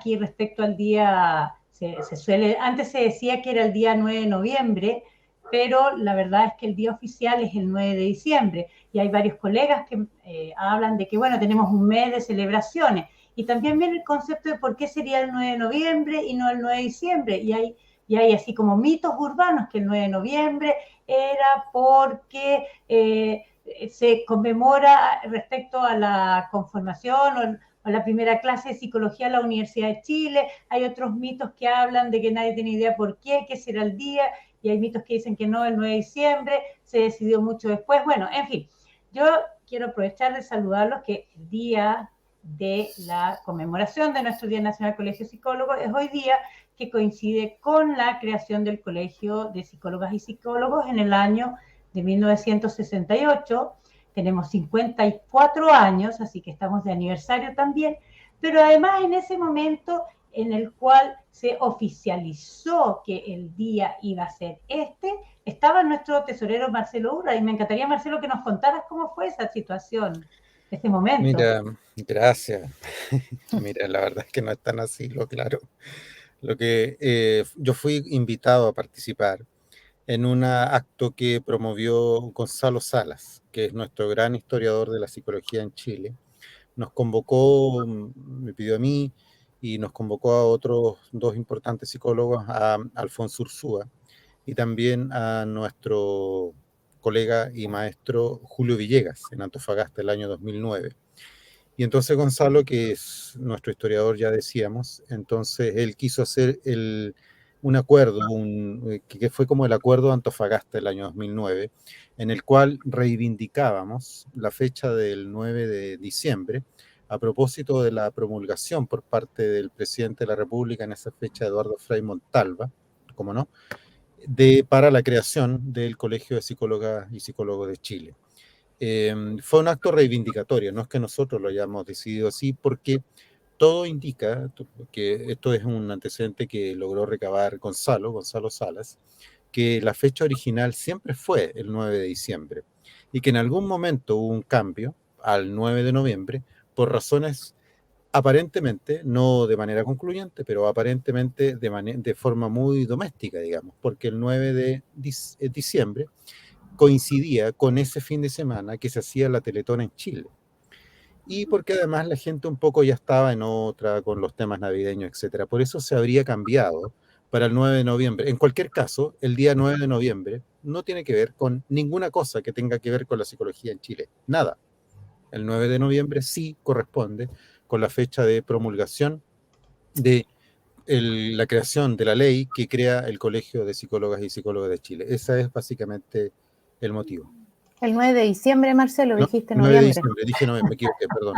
aquí respecto al día, antes se decía que era el día 9 de noviembre, pero la verdad es que el día oficial es el 9 de diciembre, y hay varios colegas que hablan de que, bueno, tenemos un mes de celebraciones, y también viene el concepto de por qué sería el 9 de noviembre y no el 9 de diciembre, y hay así como mitos urbanos que el 9 de noviembre era porque se conmemora respecto a la conformación o la primera clase de psicología de la Universidad de Chile. Hay otros mitos que hablan de que nadie tiene idea por qué será el día, y hay mitos que dicen que no, el 9 de diciembre, se decidió mucho después. Bueno, en fin, yo quiero aprovechar de saludarlos, que el día de la conmemoración de nuestro Día Nacional Colegio de Psicólogos es hoy día, que coincide con la creación del Colegio de Psicólogas y Psicólogos en el año de 1968. Tenemos 54 años, así que estamos de aniversario también, pero además en ese momento en el cual se oficializó que el día iba a ser estaba nuestro tesorero Marcelo Urra, y me encantaría, Marcelo, que nos contaras cómo fue esa situación, ese momento. Mira, gracias. Mira, la verdad es que no es tan así, lo claro. Yo fui invitado a participar en un acto que promovió Gonzalo Salas, que es nuestro gran historiador de la psicología en Chile. Nos convocó, me pidió a mí y nos convocó a otros dos importantes psicólogos, a Alfonso Ursúa y también a nuestro colega y maestro Julio Villegas en Antofagasta el año 2009. Y entonces Gonzalo, que es nuestro historiador, ya decíamos, entonces él quiso hacer un acuerdo, que fue como el acuerdo de Antofagasta del año 2009, en el cual reivindicábamos la fecha del 9 de diciembre a propósito de la promulgación por parte del presidente de la República en esa fecha, Eduardo Frei Montalva, como no, para la creación del Colegio de Psicólogas y Psicólogos de Chile. Fue un acto reivindicatorio, no es que nosotros lo hayamos decidido así, porque todo indica que esto es un antecedente que logró recabar Gonzalo Salas, que la fecha original siempre fue el 9 de diciembre y que en algún momento hubo un cambio al 9 de noviembre por razones aparentemente, no de manera concluyente, pero aparentemente de forma muy doméstica, digamos, porque el 9 de diciembre coincidía con ese fin de semana que se hacía la Teletón en Chile. Y porque además la gente un poco ya estaba en otra, con los temas navideños, etcétera. Por eso se habría cambiado para el 9 de noviembre. En cualquier caso, el día 9 de noviembre no tiene que ver con ninguna cosa que tenga que ver con la psicología en Chile. Nada. El 9 de noviembre sí corresponde con la fecha de promulgación de la creación de la ley que crea el Colegio de Psicólogas y Psicólogos de Chile. Ese es básicamente el motivo. El 9 de diciembre, Marcelo, No, dijiste 9 de noviembre. diciembre, dije noviembre, me equivoqué, perdón.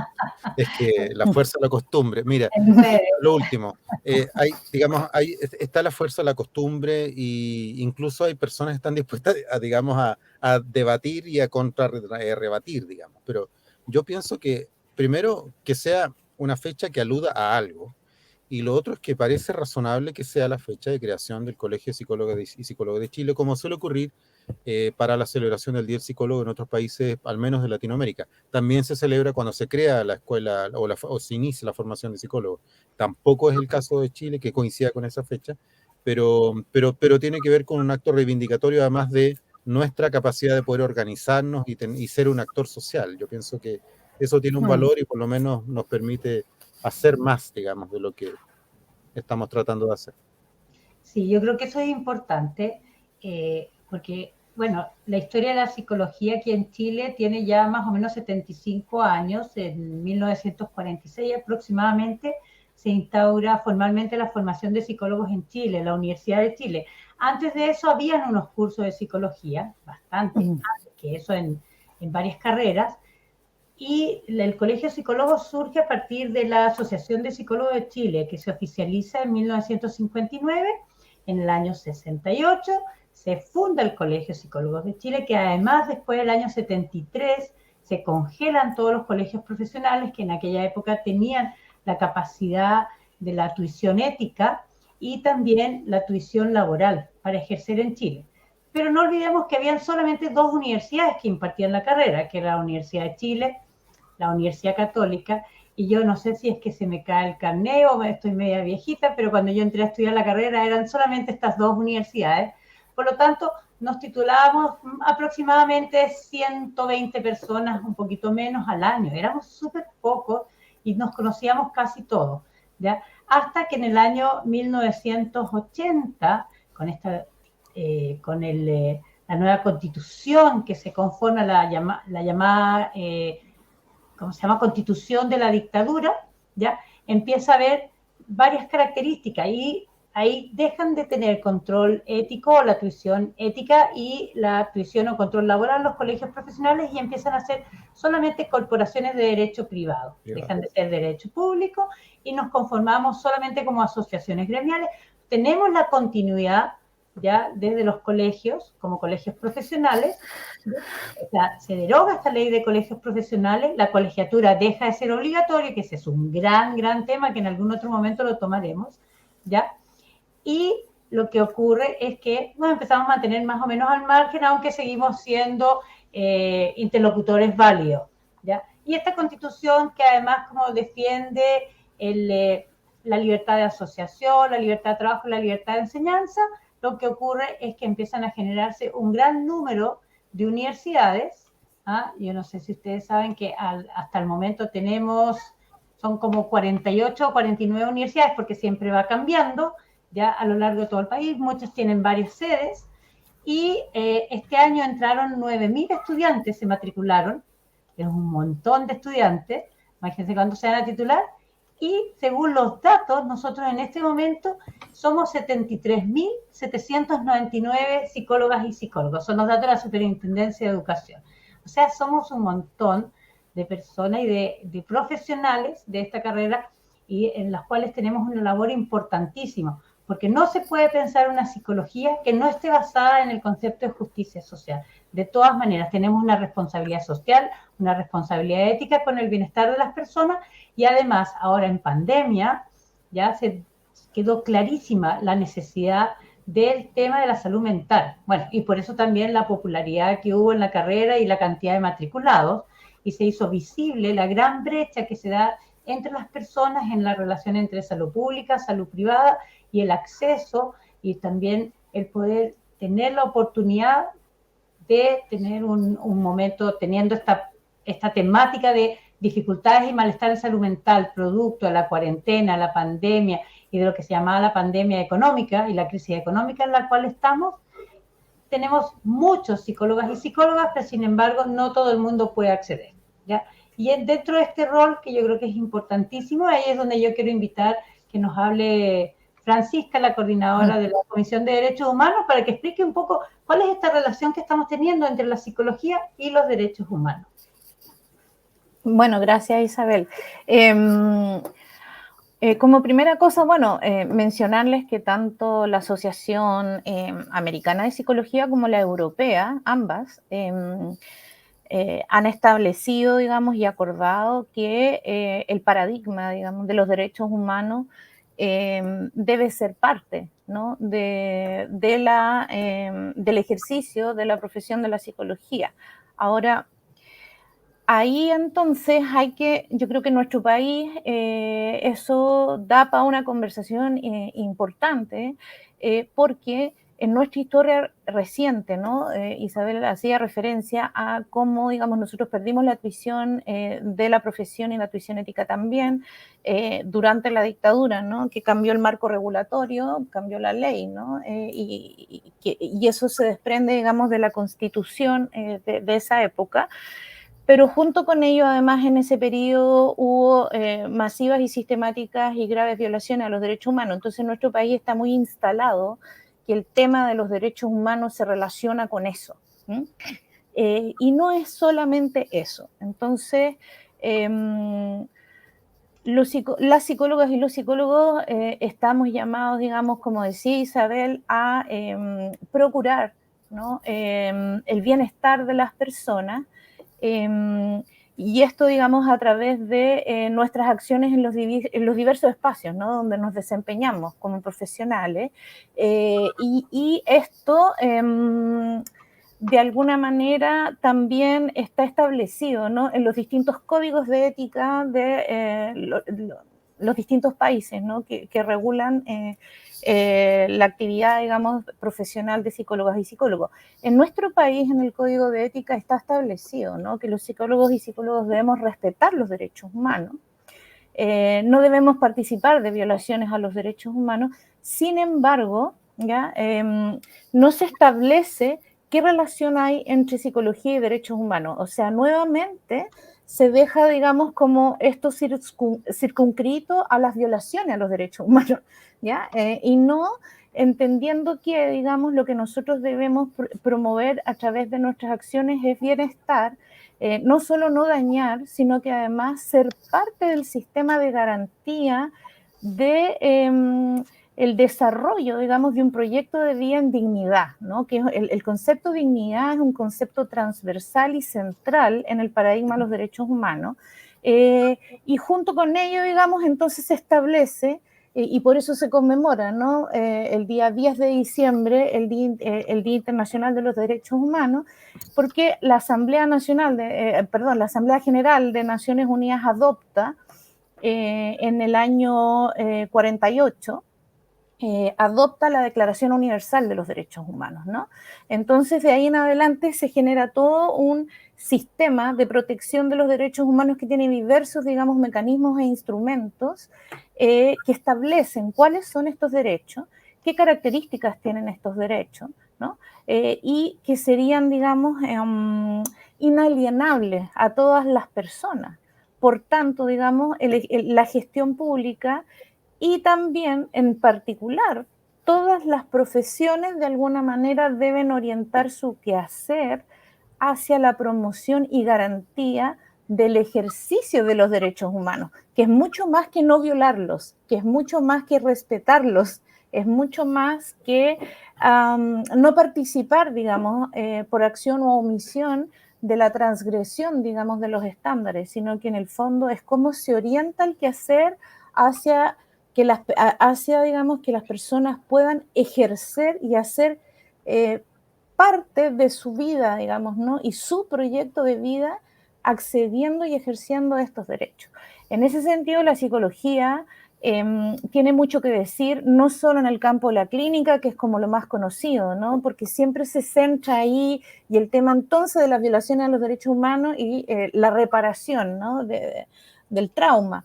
Es que la fuerza de la costumbre, mira, lo último, digamos, está la fuerza de la costumbre, y incluso hay personas que están dispuestas digamos, a debatir y a rebatir, digamos, pero yo pienso que primero que sea una fecha que aluda a algo, y lo otro es que parece razonable que sea la fecha de creación del Colegio de Psicólogos y Psicólogos de Chile, como suele ocurrir para la celebración del Día del Psicólogo en otros países, al menos de Latinoamérica. También se celebra cuando se crea la escuela o se inicia la formación de psicólogos. Tampoco es el caso de Chile, que coincida con esa fecha, pero tiene que ver con un acto reivindicatorio, además de nuestra capacidad de poder organizarnos y ser un actor social. Yo pienso que eso tiene un valor y por lo menos nos permite hacer más, digamos, de lo que estamos tratando de hacer. Sí, yo creo que eso es importante, porque, bueno, la historia de la psicología aquí en Chile tiene ya más o menos 75 años. En 1946 aproximadamente se instaura formalmente la formación de psicólogos en Chile, en la Universidad de Chile. Antes de eso habían unos cursos de psicología, bastante antes que eso en varias carreras, y el Colegio de Psicólogos surge a partir de la Asociación de Psicólogos de Chile, que se oficializa en 1959. En el año 68 se funda el Colegio de Psicólogos de Chile, que además después del año 73 se congelan todos los colegios profesionales que en aquella época tenían la capacidad de la tuición ética y también la tuición laboral para ejercer en Chile. Pero no olvidemos que habían solamente dos universidades que impartían la carrera, que era la Universidad de Chile, la Universidad Católica, y yo no sé si es que se me cae el carnet o estoy media viejita, pero cuando yo entré a estudiar la carrera eran solamente estas dos universidades. Por lo tanto, nos titulábamos aproximadamente 120 personas, un poquito menos al año. Éramos súper pocos y nos conocíamos casi todos, ¿ya? Hasta que en el año 1980, la nueva constitución que se conforma, la llamada ¿cómo se llama? Constitución de la dictadura, ¿ya? Empieza a haber varias características y ahí dejan de tener control ético, la tuición ética y la tuición o control laboral los colegios profesionales y empiezan a ser solamente corporaciones de derecho privado. Dejan de ser derecho público y nos conformamos solamente como asociaciones gremiales. Tenemos la continuidad ya desde los colegios, como colegios profesionales. O sea, se deroga esta ley de colegios profesionales, la colegiatura deja de ser obligatoria, que ese es un gran tema que en algún otro momento lo tomaremos, ¿ya? Y lo que ocurre es que nos empezamos a mantener más o menos al margen, aunque seguimos siendo interlocutores válidos, ¿ya? Y esta constitución que además como defiende la libertad de asociación, la libertad de trabajo, la libertad de enseñanza, lo que ocurre es que empiezan a generarse un gran número de universidades. Yo no sé si ustedes saben que hasta el momento son como 48 o 49 universidades, porque siempre va cambiando, ya a lo largo de todo el país, muchas tienen varias sedes, y este año entraron 9.000 estudiantes, se matricularon, es un montón de estudiantes, imagínense cuántos se van a titular, y según los datos, nosotros en este momento somos 73.799 psicólogas y psicólogos, son los datos de la Superintendencia de Educación. O sea, somos un montón de personas y de profesionales de esta carrera y en las cuales tenemos una labor importantísima, porque no se puede pensar una psicología que no esté basada en el concepto de justicia social. De todas maneras, tenemos una responsabilidad social, una responsabilidad ética con el bienestar de las personas y además, ahora en pandemia, ya se quedó clarísima la necesidad del tema de la salud mental. Bueno, y por eso también la popularidad que hubo en la carrera y la cantidad de matriculados, y se hizo visible la gran brecha que se da entre las personas en la relación entre salud pública, salud privada y el acceso y también el poder tener la oportunidad de tener un momento teniendo esta temática de dificultades y malestar en salud mental producto de la cuarentena, la pandemia y de lo que se llamaba la pandemia económica y la crisis económica en la cual estamos. Tenemos muchos psicólogas y psicólogas, pero sin embargo no todo el mundo puede acceder, ¿ya? Y dentro de este rol, que yo creo que es importantísimo, ahí es donde yo quiero invitar que nos hable Francisca, la coordinadora de la Comisión de Derechos Humanos, para que explique un poco cuál es esta relación que estamos teniendo entre la psicología y los derechos humanos. Bueno, gracias Isabel. Como primera cosa, bueno, mencionarles que tanto la Asociación Americana de Psicología como la Europea, ambas, han establecido, digamos, y acordado que el paradigma, digamos, de los derechos humanos debe ser parte, ¿no? del ejercicio de la profesión de la psicología. Ahora, ahí entonces yo creo que en nuestro país eso da para una conversación importante porque en nuestra historia reciente, ¿no? Isabel hacía referencia a cómo, digamos, nosotros perdimos la tuición de la profesión y la tuición ética también durante la dictadura, ¿no? Que cambió el marco regulatorio, cambió la ley, ¿no? Y eso se desprende, digamos, de la constitución de esa época. Pero junto con ello, además, en ese periodo hubo masivas y sistemáticas y graves violaciones a los derechos humanos. Entonces, nuestro país está muy instalado que el tema de los derechos humanos se relaciona con eso. Y no es solamente eso. Entonces, las psicólogas y los psicólogos estamos llamados, digamos, como decía Isabel, a procurar, ¿no? El bienestar de las personas. Y esto, digamos, a través de nuestras acciones en los diversos espacios, ¿no? Donde nos desempeñamos como profesionales. Y esto de alguna manera también está establecido, ¿no?, en los distintos códigos de ética de los distintos países, ¿no?, que regulan la actividad, digamos, profesional de psicólogas y psicólogos. En nuestro país, en el Código de Ética, está establecido, ¿no?, que los psicólogos y psicólogos debemos respetar los derechos humanos, no debemos participar de violaciones a los derechos humanos. Sin embargo, ¿ya? No se establece qué relación hay entre psicología y derechos humanos. O sea, nuevamente se deja, digamos, como esto circunscrito a las violaciones a los derechos humanos, ¿ya? Y no entendiendo que, digamos, lo que nosotros debemos promover a través de nuestras acciones es bienestar, no solo no dañar, sino que además ser parte del sistema de garantía de el desarrollo, digamos, de un proyecto de vida en dignidad, ¿no? Que el concepto de dignidad es un concepto transversal y central en el paradigma de los derechos humanos, y junto con ello, digamos, entonces se establece, y por eso se conmemora, ¿no?, el día 10 de diciembre, el Día Internacional de los Derechos Humanos, porque la Asamblea la Asamblea General de Naciones Unidas adopta en el año 48, adopta la Declaración Universal de los Derechos Humanos, ¿no? Entonces, de ahí en adelante se genera todo un sistema de protección de los derechos humanos que tiene diversos, digamos, mecanismos e instrumentos que establecen cuáles son estos derechos, qué características tienen estos derechos, ¿no? Y que serían, digamos, inalienables a todas las personas. Por tanto, digamos, la gestión pública y también, en particular, todas las profesiones de alguna manera deben orientar su quehacer hacia la promoción y garantía del ejercicio de los derechos humanos, que es mucho más que no violarlos, que es mucho más que respetarlos, es mucho más que no participar, digamos, por acción o omisión de la transgresión, digamos, de los estándares, sino que en el fondo es cómo se orienta el quehacer hacia digamos, que las personas puedan ejercer y hacer parte de su vida, digamos, ¿no?, y su proyecto de vida accediendo y ejerciendo estos derechos. En ese sentido, la psicología tiene mucho que decir, no solo en el campo de la clínica, que es como lo más conocido, ¿no?, porque siempre se centra ahí, y el tema entonces de las violaciones a los derechos humanos y la reparación, ¿no?, del trauma.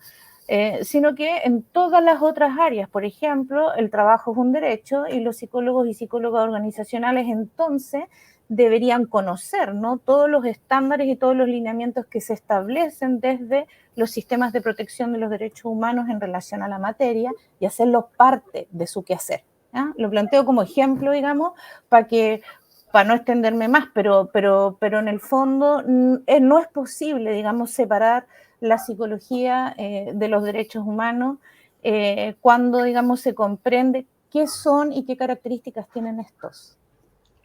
Sino que en todas las otras áreas, por ejemplo, el trabajo es un derecho y los psicólogos y psicólogas organizacionales entonces deberían conocer, ¿no?, todos los estándares y todos los lineamientos que se establecen desde los sistemas de protección de los derechos humanos en relación a la materia y hacerlo parte de su quehacer, ¿ya? Lo planteo como ejemplo, digamos, para no extenderme más, pero en el fondo no es posible, digamos, separar la psicología de los derechos humanos cuando, digamos, se comprende qué son y qué características tienen estos.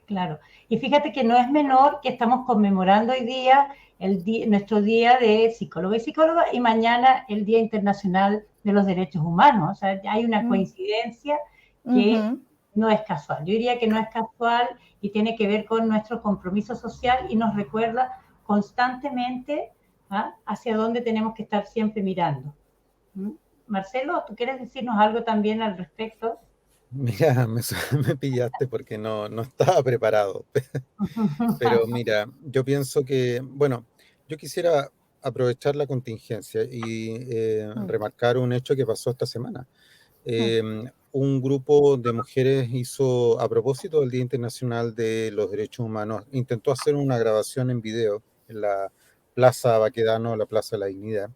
Claro. Y fíjate que no es menor que estamos conmemorando hoy día nuestro día de psicólogo y psicóloga y mañana el Día Internacional de los Derechos Humanos. O sea, hay una coincidencia que no es casual. Yo diría que no es casual y tiene que ver con nuestro compromiso social y nos recuerda constantemente hacia dónde tenemos que estar siempre mirando. Marcelo, ¿tú quieres decirnos algo también al respecto? Mira, me pillaste porque no estaba preparado. Pero mira, yo pienso que, bueno, yo quisiera aprovechar la contingencia y remarcar un hecho que pasó esta semana. Un grupo de mujeres hizo, a propósito del Día Internacional de los Derechos Humanos, intentó hacer una grabación en video en la Plaza Baquedano, la Plaza de la Dignidad,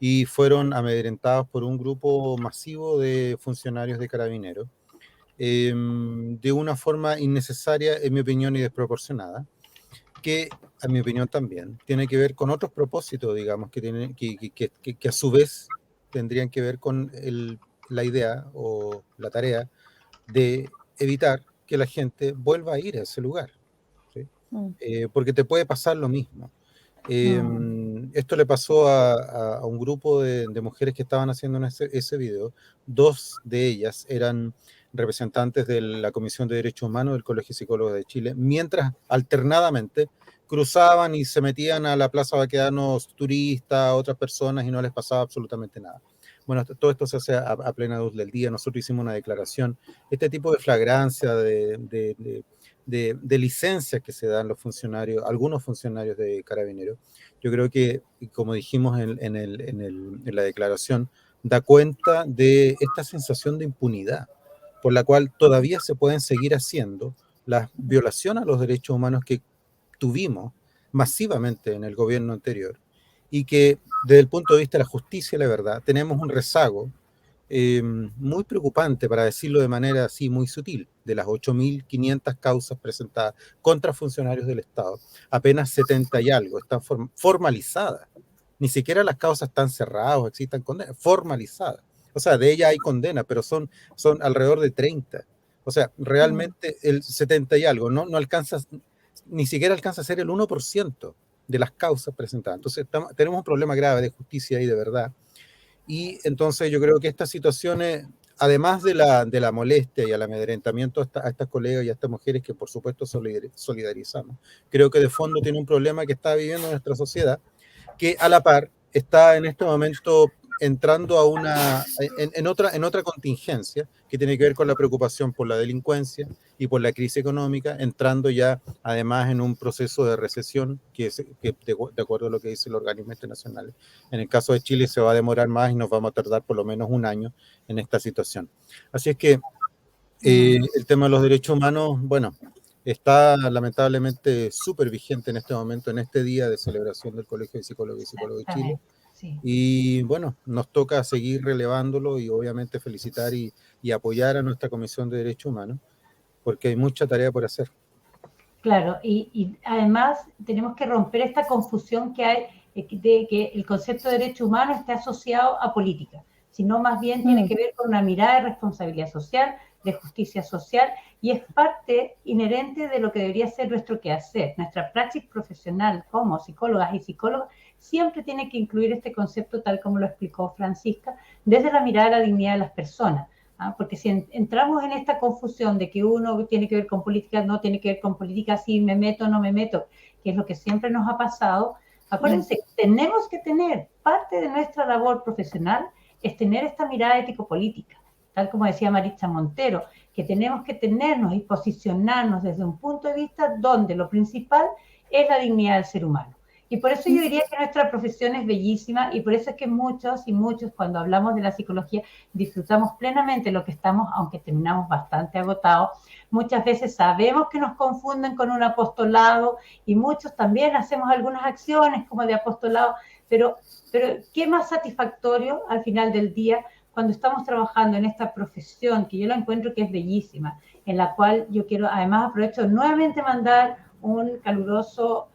y fueron amedrentados por un grupo masivo de funcionarios de Carabineros, de una forma innecesaria, en mi opinión, y desproporcionada, que, a mi opinión también, tiene que ver con otros propósitos, digamos, que a su vez tendrían que ver con la idea o la tarea de evitar que la gente vuelva a ir a ese lugar, ¿sí? Porque te puede pasar lo mismo. esto le pasó a un grupo de mujeres que estaban haciendo ese video. 2 de ellas eran representantes de la Comisión de Derechos Humanos del Colegio de Psicólogos de Chile, mientras alternadamente cruzaban y se metían a la Plaza Baquedano turistas, otras personas, y no les pasaba absolutamente nada. Bueno, todo esto se hace a plena luz del día. Nosotros hicimos una declaración. Este tipo de flagrancia, de licencias que se dan los funcionarios, algunos funcionarios de Carabineros, yo creo que, como dijimos en la declaración, da cuenta de esta sensación de impunidad, por la cual todavía se pueden seguir haciendo las violaciones a los derechos humanos que tuvimos masivamente en el gobierno anterior, y que desde el punto de vista de la justicia y la verdad tenemos un rezago muy preocupante, para decirlo de manera así muy sutil. De las 8.500 causas presentadas contra funcionarios del Estado, apenas 70 y algo están formalizadas. Ni siquiera las causas están cerradas o existan condenas, formalizadas. O sea, de ellas hay condenas, pero son alrededor de 30. O sea, realmente el 70 y algo no alcanza, ni siquiera alcanza a ser el 1% de las causas presentadas. Entonces, tenemos un problema grave de justicia y de verdad. Y entonces yo creo que estas situaciones, además de la molestia y el amedrentamiento a estas colegas y a estas mujeres que por supuesto solidarizamos, creo que de fondo tiene un problema que está viviendo nuestra sociedad, que a la par está en este momento entrando en otra contingencia que tiene que ver con la preocupación por la delincuencia y por la crisis económica, entrando ya además en un proceso de recesión que de acuerdo a lo que dice el organismo internacional, en el caso de Chile se va a demorar más y nos vamos a tardar por lo menos un año en esta situación. Así es que el tema de los derechos humanos, bueno, está lamentablemente súper vigente en este momento, en este día de celebración del Colegio de Psicólogos y Psicólogos de Chile. Sí. Y bueno, nos toca seguir relevándolo y obviamente felicitar y apoyar a nuestra Comisión de Derechos Humanos, porque hay mucha tarea por hacer. Claro, y además tenemos que romper esta confusión que hay de que el concepto de derecho humano esté asociado a política, sino más bien tiene que ver con una mirada de responsabilidad social, de justicia social, y es parte inherente de lo que debería ser nuestro quehacer. Nuestra praxis profesional como psicólogas y psicólogos siempre tiene que incluir este concepto, tal como lo explicó Francisca, desde la mirada de la dignidad de las personas. Porque si entramos en esta confusión de que uno tiene que ver con política, no tiene que ver con política, si me meto, no me meto, que es lo que siempre nos ha pasado, acuérdense, tenemos que tener, parte de nuestra labor profesional es tener esta mirada ético-política, tal como decía Maritza Montero, que tenemos que tenernos y posicionarnos desde un punto de vista donde lo principal es la dignidad del ser humano. Y por eso yo diría que nuestra profesión es bellísima, y por eso es que muchos y muchos, cuando hablamos de la psicología, disfrutamos plenamente lo que estamos, aunque terminamos bastante agotados. Muchas veces sabemos que nos confunden con un apostolado, y muchos también hacemos algunas acciones como de apostolado, pero ¿qué más satisfactorio al final del día cuando estamos trabajando en esta profesión, que yo la encuentro que es bellísima, en la cual yo quiero, además aprovecho nuevamente mandar un caluroso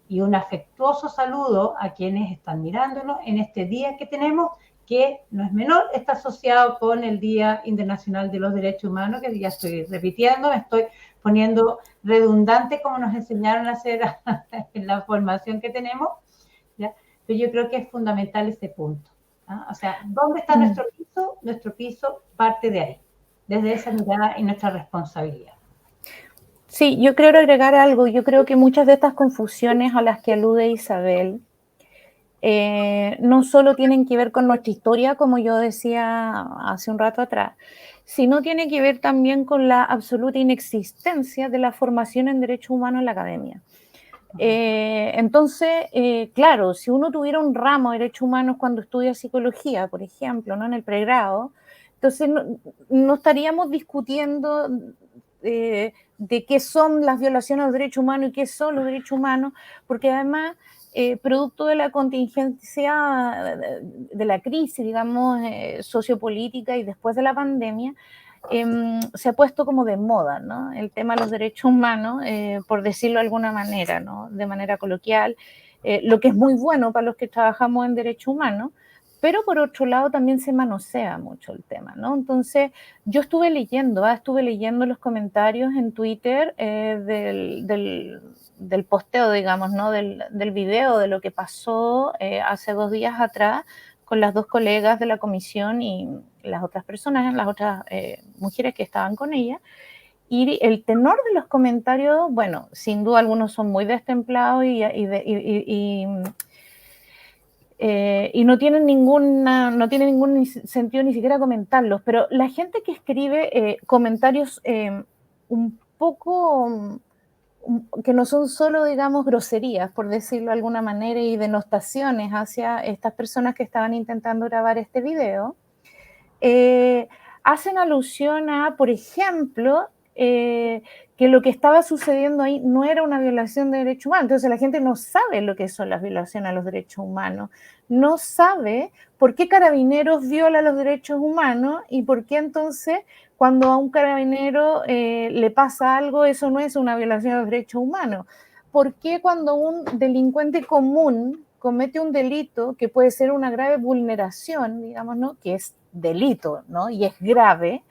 y un afectuoso saludo a quienes están mirándonos en este día que tenemos, que no es menor, está asociado con el Día Internacional de los Derechos Humanos, que ya estoy repitiendo, me estoy poniendo redundante como nos enseñaron a hacer en la formación que tenemos, ¿ya? Pero yo creo que es fundamental este punto. O sea, ¿dónde está nuestro piso? Nuestro piso parte de ahí, desde esa mirada y nuestra responsabilidad. Sí, yo quiero agregar algo. Yo creo que muchas de estas confusiones a las que alude Isabel no solo tienen que ver con nuestra historia, como yo decía hace un rato atrás, sino tiene que ver también con la absoluta inexistencia de la formación en derechos humanos en la academia. Entonces, claro, si uno tuviera un ramo de derechos humanos cuando estudia psicología, por ejemplo, ¿no? En el pregrado, entonces no estaríamos discutiendo de qué son las violaciones a los derechos humanos y qué son los derechos humanos, porque además, producto de la contingencia de la crisis, digamos, sociopolítica y después de la pandemia, se ha puesto como de moda, ¿no? El tema de los derechos humanos, por decirlo de alguna manera, ¿no? De manera coloquial, lo que es muy bueno para los que trabajamos en derechos humanos, pero por otro lado también se manosea mucho el tema, ¿no? Entonces, yo estuve leyendo los comentarios en Twitter del posteo, digamos, ¿no? Del video de lo que pasó hace 2 días atrás con las 2 colegas de la comisión y las otras personas, las otras mujeres que estaban con ella. Y el tenor de los comentarios, bueno, sin duda algunos son muy destemplados y no tienen ningún sentido ni siquiera comentarlos, pero la gente que escribe comentarios un poco que no son solo, digamos, groserías, por decirlo de alguna manera, y denostaciones hacia estas personas que estaban intentando grabar este video, hacen alusión a, por ejemplo, que lo que estaba sucediendo ahí no era una violación de derechos humanos. Entonces la gente no sabe lo que son las violaciones a los derechos humanos, no sabe por qué Carabineros viola los derechos humanos y por qué entonces cuando a un carabinero le pasa algo, eso no es una violación de los derechos humanos. ¿Por qué cuando un delincuente común comete un delito que puede ser una grave vulneración, digamos, ¿no? Que es delito, ¿no? Y es grave,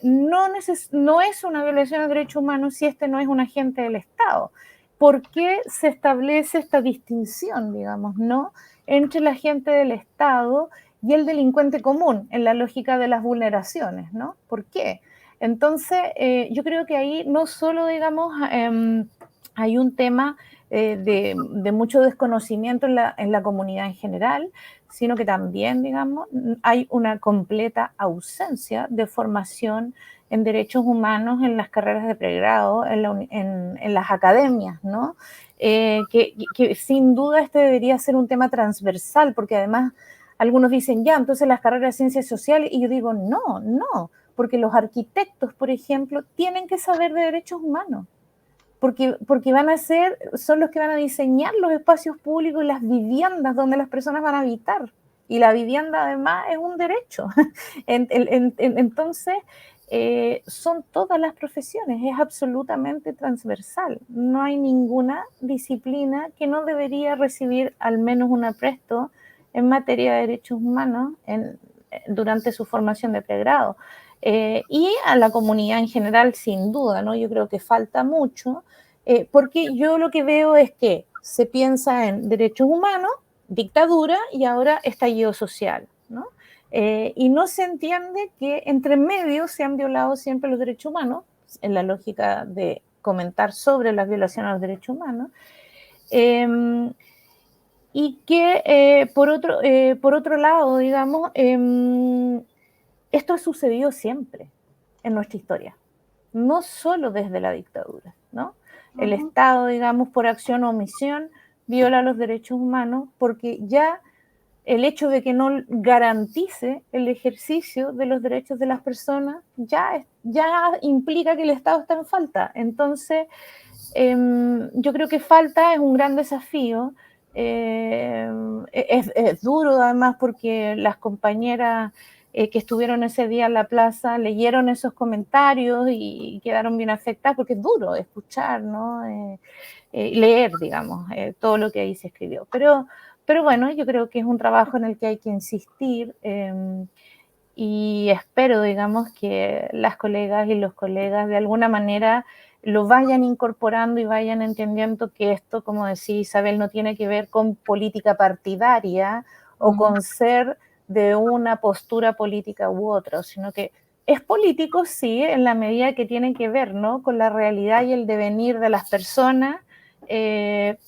no es una violación de derechos humanos si este no es un agente del Estado? ¿Por qué se establece esta distinción, digamos, ¿no? Entre el agente del Estado y el delincuente común en la lógica de las vulneraciones, ¿no? ¿Por qué? Entonces, yo creo que ahí no solo, digamos, hay un tema de mucho desconocimiento en la comunidad en general, sino que también, digamos, hay una completa ausencia de formación en derechos humanos en las carreras de pregrado, en las academias, ¿no? Que sin duda este debería ser un tema transversal, porque además algunos dicen, ya, entonces las carreras de ciencias sociales, y yo digo, no, porque los arquitectos, por ejemplo, tienen que saber de derechos humanos. Porque son los que van a diseñar los espacios públicos y las viviendas donde las personas van a habitar. Y la vivienda además es un derecho. Entonces, son todas las profesiones, es absolutamente transversal. No hay ninguna disciplina que no debería recibir al menos un apresto en materia de derechos humanos durante su formación de pregrado. Y a la comunidad en general, sin duda, ¿no? Yo creo que falta mucho, porque yo lo que veo es que se piensa en derechos humanos, dictadura y ahora estallido social, ¿no? Y no se entiende que entre medio se han violado siempre los derechos humanos, en la lógica de comentar sobre las violaciones a los derechos humanos, y que por otro lado, digamos, esto ha sucedido siempre en nuestra historia, no solo desde la dictadura, ¿no? Uh-huh. El Estado, digamos, por acción o omisión, viola los derechos humanos porque ya el hecho de que no garantice el ejercicio de los derechos de las personas ya implica que el Estado está en falta. Entonces, yo creo que falta es un gran desafío. Es duro además porque las compañeras que estuvieron ese día en la plaza leyeron esos comentarios y quedaron bien afectadas porque es duro escuchar, ¿no? Leer, digamos, todo lo que ahí se escribió. Pero bueno, yo creo que es un trabajo en el que hay que insistir y espero, digamos, que las colegas y los colegas de alguna manera lo vayan incorporando y vayan entendiendo que esto, como decía Isabel, no tiene que ver con política partidaria o con ser de una postura política u otra, sino que es político, sí, en la medida que tiene que ver, ¿no? Con la realidad y el devenir de las personas,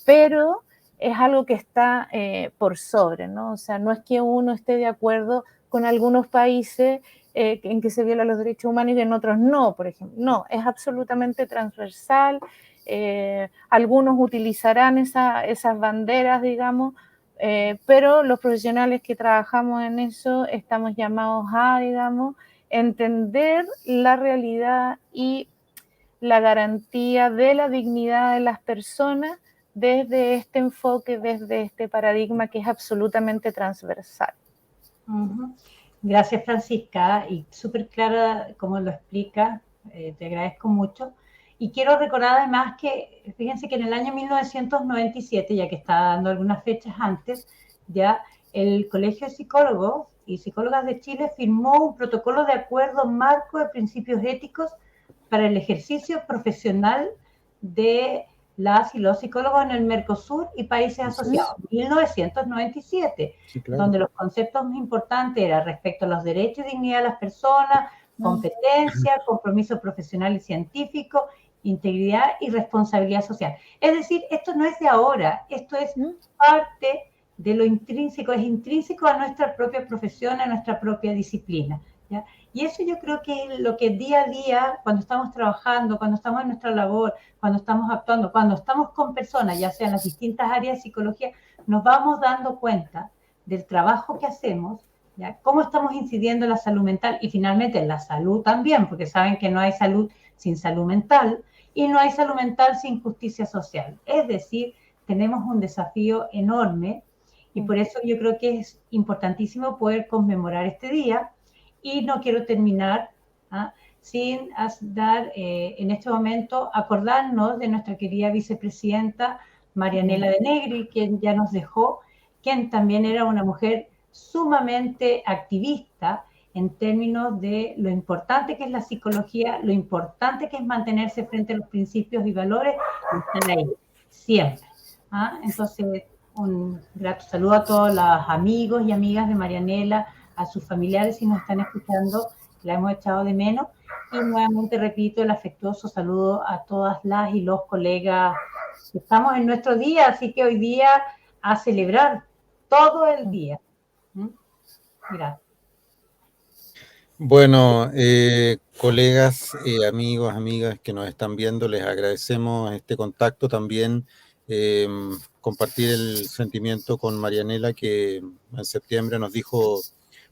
pero es algo que está por sobre, ¿no? O sea, no es que uno esté de acuerdo con algunos países en que se violan los derechos humanos y en otros no, por ejemplo. No, es absolutamente transversal. Algunos utilizarán esas banderas, digamos, pero los profesionales que trabajamos en eso estamos llamados a, digamos, entender la realidad y la garantía de la dignidad de las personas desde este enfoque, desde este paradigma que es absolutamente transversal. Uh-huh. Gracias, Francisca, y súper clara como lo explica, te agradezco mucho. Y quiero recordar además que, fíjense que en el año 1997, ya que estaba dando algunas fechas antes, ya el Colegio de Psicólogos y Psicólogas de Chile firmó un protocolo de acuerdo marco de principios éticos para el ejercicio profesional de las y los psicólogos en el Mercosur y países asociados, 1997, Sí, claro. donde los conceptos más importantes eran respecto a los derechos y dignidad de las personas, competencia, compromiso profesional y científico, integridad y responsabilidad social. Es decir, esto no es de ahora, esto es parte de lo intrínseco, es intrínseco a nuestra propia profesión, a nuestra propia disciplina, ¿ya? Y eso yo creo que es lo que día a día, cuando estamos trabajando, cuando estamos en nuestra labor, cuando estamos actuando, cuando estamos con personas, ya sea en las distintas áreas de psicología, nos vamos dando cuenta del trabajo que hacemos, ¿ya? Cómo estamos incidiendo en la salud mental y finalmente en la salud también, porque saben que no hay salud sin salud mental y no hay salud mental sin justicia social. Es decir, tenemos un desafío enorme y por eso yo creo que es importantísimo poder conmemorar este día. Y no quiero terminar sin dar en este momento, acordarnos de nuestra querida vicepresidenta Marianela de Negri, quien ya nos dejó, quien también era una mujer sumamente activista en términos de lo importante que es la psicología, lo importante que es mantenerse frente a los principios y valores, y están ahí, siempre. Entonces, un grato saludo a todos los amigos y amigas de Marianela, a sus familiares si nos están escuchando, la hemos echado de menos. Y nuevamente repito el afectuoso saludo a todas las y los colegas. Estamos en nuestro día, así que hoy día a celebrar todo el día. Gracias. Bueno, colegas, amigos, amigas que nos están viendo, les agradecemos este contacto también, compartir el sentimiento con Marianela, que en septiembre nos dijo,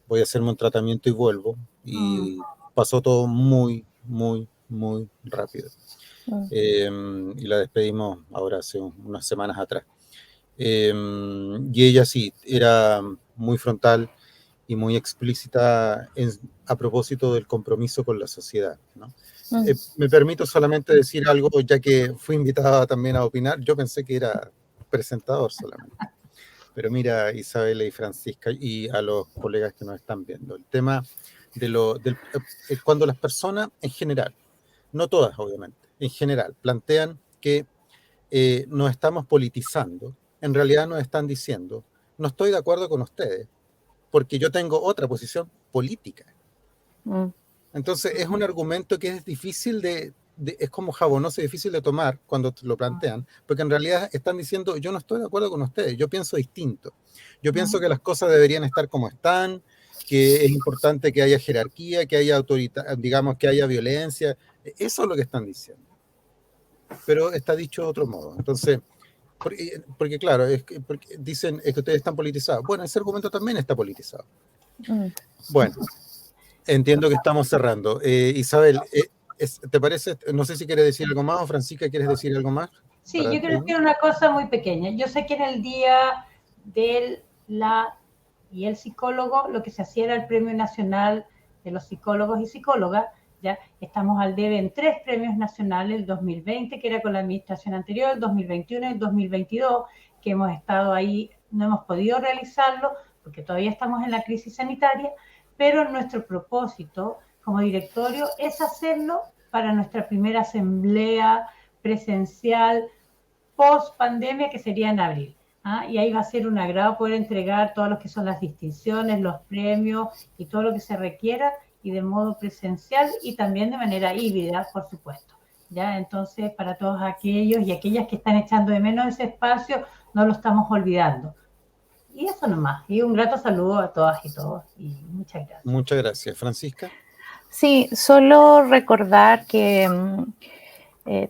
voy a hacerme un tratamiento y vuelvo, y pasó todo muy, muy, muy rápido. Y la despedimos ahora hace unas semanas atrás. Y ella sí, era muy frontal y muy explícita a propósito del compromiso con la sociedad, ¿no? Me permito solamente decir algo, ya que fui invitada también a opinar. Yo pensé que era presentador solamente. Pero mira, Isabela y Francisca, y a los colegas que nos están viendo, el tema de cuando las personas en general, no todas obviamente, en general, plantean que nos estamos politizando, en realidad nos están diciendo, no estoy de acuerdo con ustedes, porque yo tengo otra posición política. Entonces es un argumento que es difícil es como jabonoso y difícil de tomar cuando lo plantean, porque en realidad están diciendo, yo no estoy de acuerdo con ustedes, yo pienso distinto. Yo pienso que las cosas deberían estar como están, que es importante que haya jerarquía, que haya autoridad, digamos, que haya violencia. Eso es lo que están diciendo. Pero está dicho de otro modo. Entonces, porque claro, porque dicen que ustedes están politizados. Bueno, ese argumento también está politizado. Bueno, entiendo que estamos cerrando. Isabel, ¿te parece? No sé si quieres decir algo más, o Francisca, ¿quieres decir algo más? Sí, yo quiero decir una cosa muy pequeña. Yo sé que en el día y el psicólogo, lo que se hacía era el Premio Nacional de los Psicólogos y Psicólogas. Ya estamos al debe en 3 premios nacionales, el 2020, que era con la administración anterior, el 2021 y el 2022, que hemos estado ahí, no hemos podido realizarlo porque todavía estamos en la crisis sanitaria, pero nuestro propósito como directorio es hacerlo para nuestra primera asamblea presencial post pandemia, que sería en abril. Y ahí va a ser un agrado poder entregar todo lo que son las distinciones, los premios y todo lo que se requiera, y de modo presencial y también de manera híbrida, por supuesto. ¿Ya? Entonces, para todos aquellos y aquellas que están echando de menos ese espacio, no lo estamos olvidando. Y eso nomás. Y un grato saludo a todas y todos. Y muchas gracias. Muchas gracias. Francisca. Sí, solo recordar que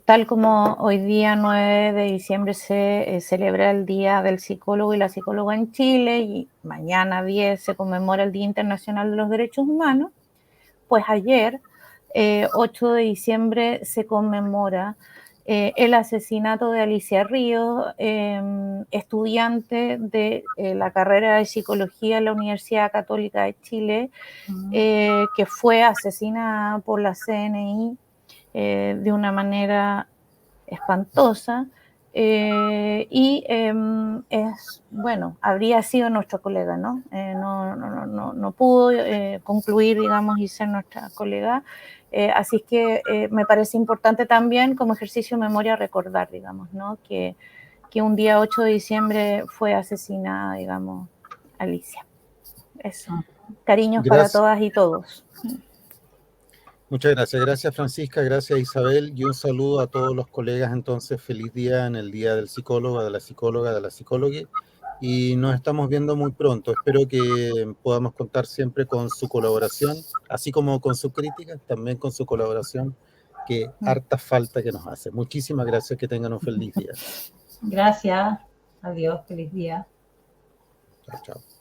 tal como hoy día 9 de diciembre se celebra el Día del Psicólogo y la Psicóloga en Chile, y mañana 10 se conmemora el Día Internacional de los Derechos Humanos, pues ayer, 8 de diciembre, se conmemora el asesinato de Alicia Ríos, estudiante de la carrera de Psicología en la Universidad Católica de Chile, que fue asesinada por la CNI de una manera espantosa, Bueno, habría sido nuestro colega, ¿no? No pudo concluir, digamos, y ser nuestra colega. Así que me parece importante también como ejercicio de memoria recordar, digamos, ¿no? Que un día 8 de diciembre fue asesinada, digamos, Alicia. Eso. Cariños para todas y todos. Muchas gracias. Gracias, Francisca. Gracias, Isabel. Y un saludo a todos los colegas. Entonces, feliz día en el Día del Psicólogo, de la Psicóloga, de la Psicóloga. Y nos estamos viendo muy pronto. Espero que podamos contar siempre con su colaboración, así como con su crítica, también con su colaboración, que harta falta que nos hace. Muchísimas gracias. Que tengan un feliz día. Gracias. Adiós. Feliz día. Chao, chao.